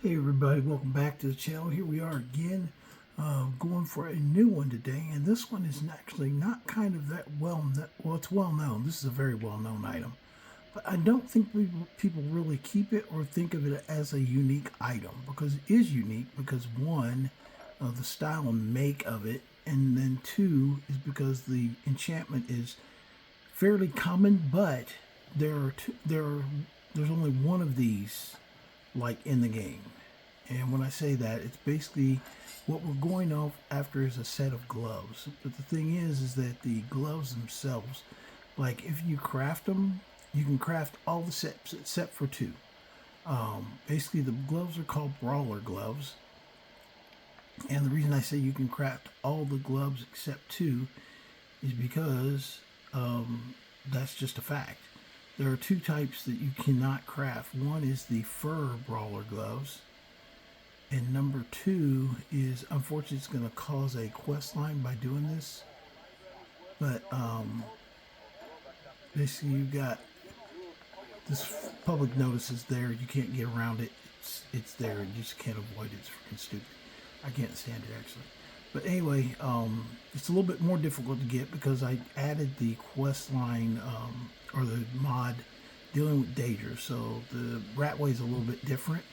Hey everybody, welcome back to the channel. Here we are again, going for a new one today, and this one is actually not kind of that well it's well known. This is a very well known item, but I don't think people really keep it or think of it as a unique item, because it is unique because one, the style and make of it, and then two is because the enchantment is fairly common, but there's only one of these like in the game. And when I say that, it's basically what we're going off after is a set of gloves. But the thing is that the gloves themselves, like if you craft them, you can craft all the sets except for two. Basically, the gloves are called brawler gloves. And the reason I say you can craft all the gloves except two is because that's just a fact. There are two types that you cannot craft. One is the fur brawler gloves, and number two is, unfortunately, it's going to cause a quest line by doing this. But basically, you got this public notice is there. You can't get around it. It's there. You just can't avoid it. It's freaking stupid. I can't stand it, actually. But anyway, it's a little bit more difficult to get because I added the quest line or the mod dealing with danger. So the Ratway is a little bit different.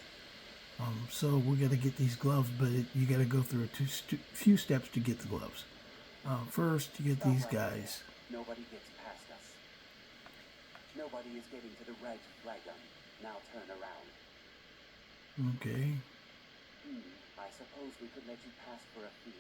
So we're going to get these gloves, but you got to go through a few steps to get the gloves. First, you get these guys. Nobody gets past us. Nobody is getting to the right flagon. Now turn around. Okay. I suppose we could let you pass for a fee.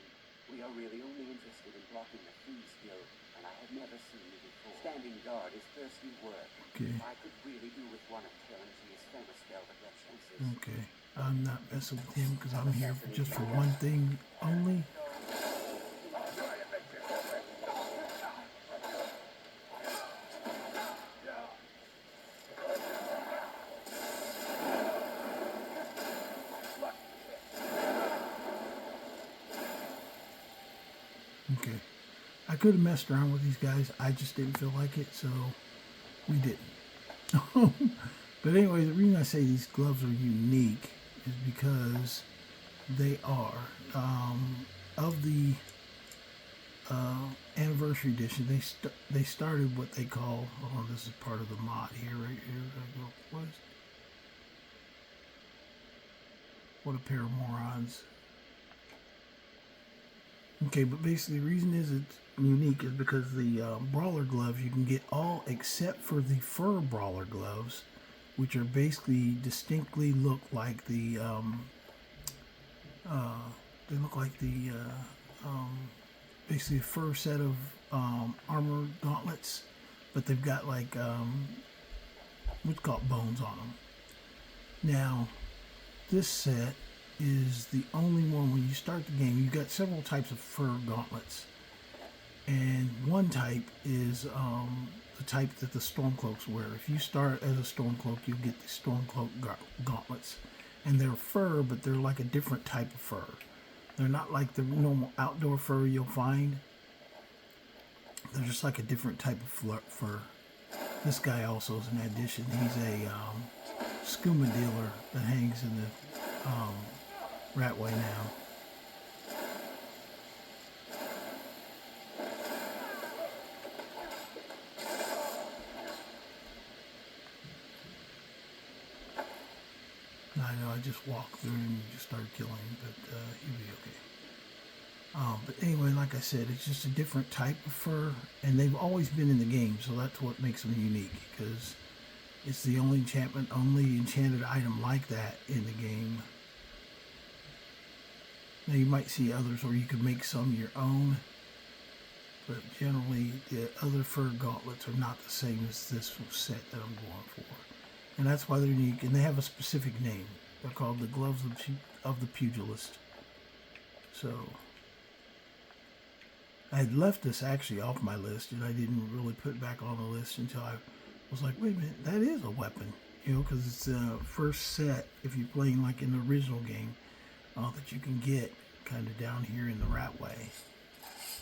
We are really only interested in blocking the fee skill, and I have never seen you before. Standing guard is thirsty work. Okay. I could really do with one of Terrance's famous velvet chances. Okay. I'm not messing with him because I'm here just for one thing only. Okay. I could have messed around with these guys. I just didn't feel like it, so we didn't. But anyway, the reason I say these gloves are unique is because they are of the anniversary edition. They started what they call, oh, this is part of the mod here, right here. What a pair of morons. Okay, but basically the reason is it's unique is because the brawler gloves you can get all except for the fur brawler gloves, which are basically distinctly look like the basically a fur set of armor gauntlets, but they've got like what's called bones on them. Now, this set is the only one when you start the game. You've got several types of fur gauntlets, and one type is the type that the Stormcloaks wear. If you start as a Stormcloak, you'll get the Stormcloak gauntlets, and they're fur, but they're like a different type of fur. They're not like the normal outdoor fur you'll find. They're just like a different type of fur. This guy also is an addition. He's a skooma dealer that hangs in the Ratway now. I know I just walked through and just started killing him, but he'll be okay. But anyway, like I said, it's just a different type of fur, and they've always been in the game, so that's what makes them unique, because it's the only enchanted item like that in the game. Now you might see others where you could make some your own, but generally the other fur gauntlets are not the same as this set that I'm going for. And that's why they're unique, and they have a specific name. They're called the gloves of the Pugilist. So I had left this actually off my list, and I didn't really put it back on the list until I was like, wait a minute, that is a weapon, you know, because it's the first set, if you're playing like in the original game, that you can get kind of down here in the Ratway.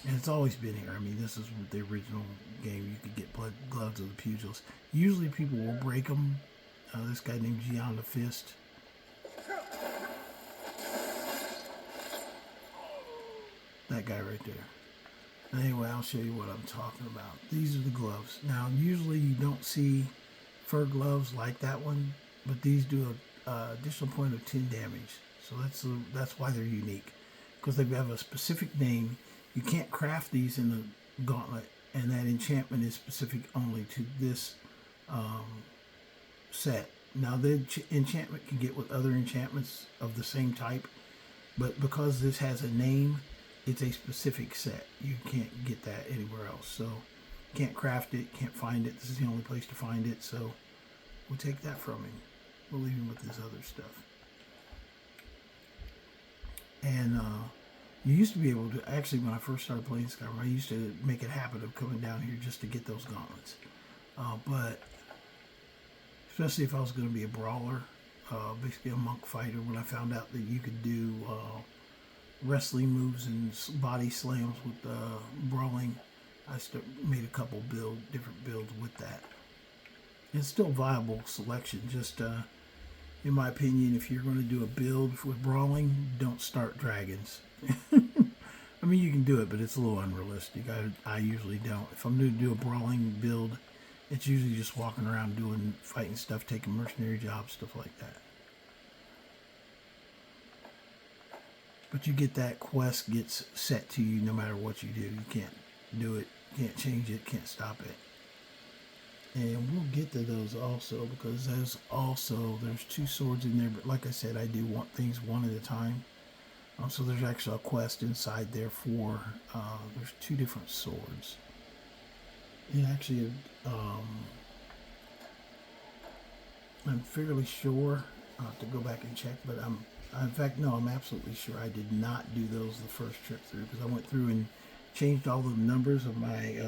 And it's always been here. I mean, this is the original game. You could get gloves of the Pugilist. Usually people will break them. This guy named Gian the Fist That guy right there. Anyway, I'll show you what I'm talking about. These are the gloves. Now, usually you don't see fur gloves like that one, but these do a additional point of 10 damage. So that's why they're unique, because they have a specific name. You can't craft these in the gauntlet, and that enchantment is specific only to this set. Now, the enchantment can get with other enchantments of the same type, but because this has a name, it's a specific set. You can't get that anywhere else. So, can't craft it, can't find it. This is the only place to find it, so we'll take that from him. We'll leave him with this other stuff. And you used to be able to, actually when I first started playing Skyrim, I used to make it a habit of coming down here just to get those gauntlets. But especially if I was going to be a brawler, basically a monk fighter, when I found out that you could do wrestling moves and body slams with brawling, I made a couple different builds with that. It's still a viable selection, just in my opinion, if you're going to do a build with brawling, don't start dragons. I mean, you can do it, but it's a little unrealistic. I usually don't. If I'm going to do a brawling build, it's usually just walking around doing fighting stuff, taking mercenary jobs, stuff like that. But you get that quest gets set to you no matter what you do. You can't do it, can't change it, can't stop it. And we'll get to those also, because there's 2 swords in there, but like I said, I do want things one at a time. So there's actually a quest inside there for, there's 2 different swords. And actually, I'm fairly sure, I'll have to go back and check, but I'm absolutely sure I did not do those the first trip through, because I went through and changed all the numbers of my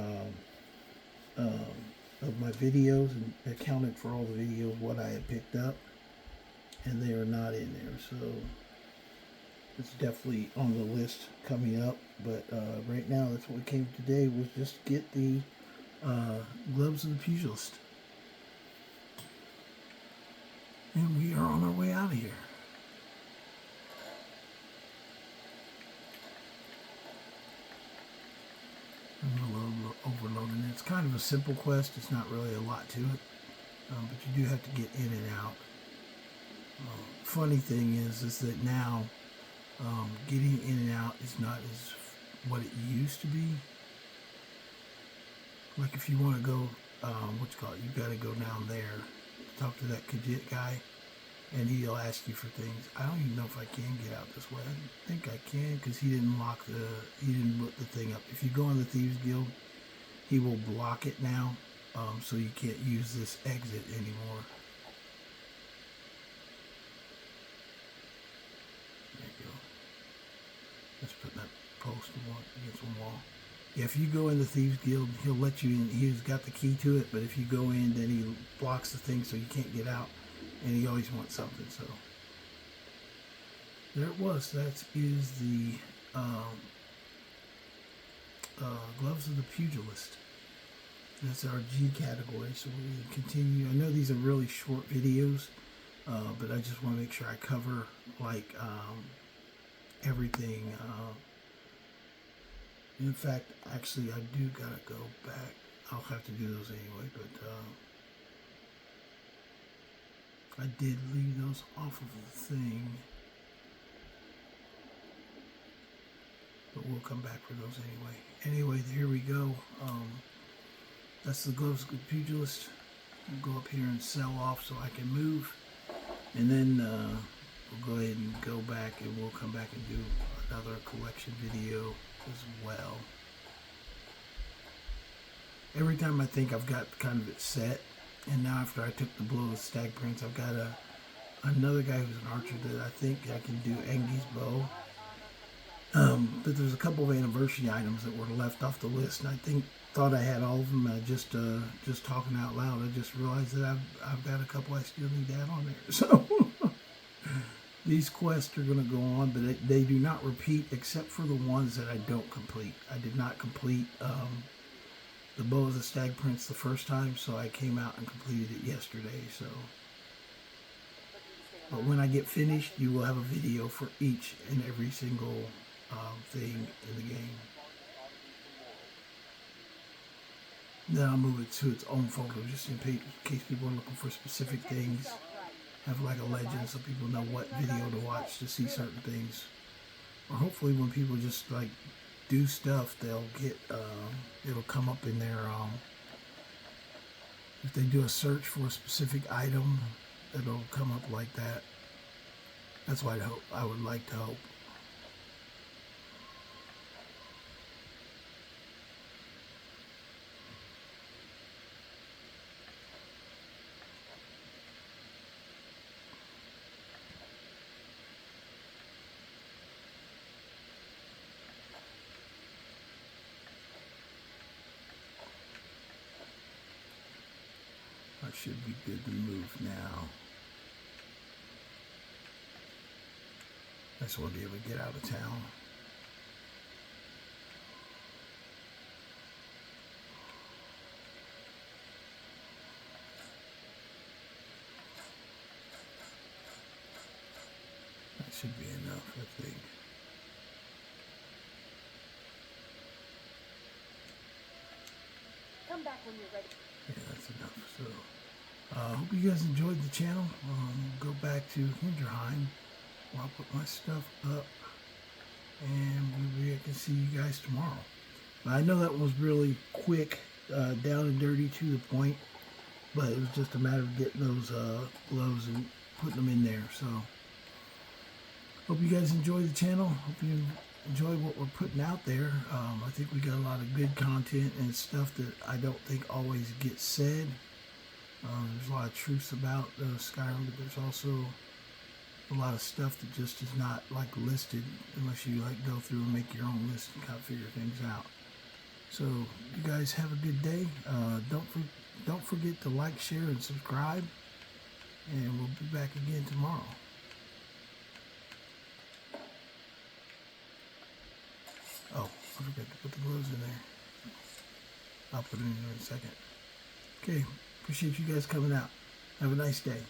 videos and accounted for all the videos what I had picked up, and they are not in there, so it's definitely on the list coming up. But right now, that's what we came today, was just get the gloves of the Pugilist, and we are on our way out of here. I'm a little overloading it. It's kind of a simple quest. It's not really a lot to it, but you do have to get in and out. Funny thing is that now getting in and out is not as what it used to be. Like if you want to go, you've got to go down there, talk to that Khajiit guy, and he'll ask you for things. I don't even know if I can get out this way. I think I can, because he didn't put the thing up. If you go in the Thieves Guild, he will block it now, so you can't use this exit anymore. There you go. Let's put that post against one wall. Yeah, if you go in the Thieves Guild, he'll let you in. He's got the key to it, but if you go in, then he blocks the thing so you can't get out. And he always wants something, so there it was. That is the gloves of the Pugilist. That's our G category, so we continue. I know these are really short videos, but I just want to make sure I cover like everything. In fact, actually, I do gotta go back. I'll have to do those anyway, but I did leave those off of the thing, but we'll come back for those anyway. Anyway, here we go. That's the gloves of the Pugilist. We'll go up here and sell off so I can move, and then we'll go ahead and go back, and we'll come back and do another collection video as well. Every time I think I've got kind of it set, and now after I took the blow of the Stag Prince, I've got another guy who's an archer that I think I can do Engi's bow. But there's a couple of anniversary items that were left off the list, and thought I had all of them. Just talking out loud, I just realized that I've got a couple I still need to add on there. So these quests are going to go on, but they do not repeat except for the ones that I don't complete. I did not complete the bow of the Stag Prince the first time, so I came out and completed it yesterday. So, but when I get finished, you will have a video for each and every single thing in the game. Then I'll move it to its own folder just in case people are looking for specific things. Have like a legend so people know what video to watch to see certain things. Or hopefully when people just like do stuff, they'll get, it'll come up in their, if they do a search for a specific item, it'll come up like that. That's what I would like to hope. I should be good to move now. I just want to be able to get out of town. That should be enough, I think. Come back when you're ready. Yeah, that's enough. So, I hope you guys enjoyed the channel. Go back to Hinterheim where I'll put my stuff up, and maybe I can see you guys tomorrow. But I know that was really quick, down and dirty to the point, but it was just a matter of getting those gloves and putting them in there. So, hope you guys enjoy the channel. Hope you enjoy what we're putting out there. I think we got a lot of good content and stuff that I don't think always gets said. There's a lot of truths about Skyrim, but there's also a lot of stuff that just is not like listed unless you like go through and make your own list and kind of figure things out. So you guys have a good day. Don't forget to like, share, and subscribe, and we'll be back again tomorrow. Oh, I forgot to put the gloves in there. I'll put it in there in a second. Okay, appreciate you guys coming out. Have a nice day.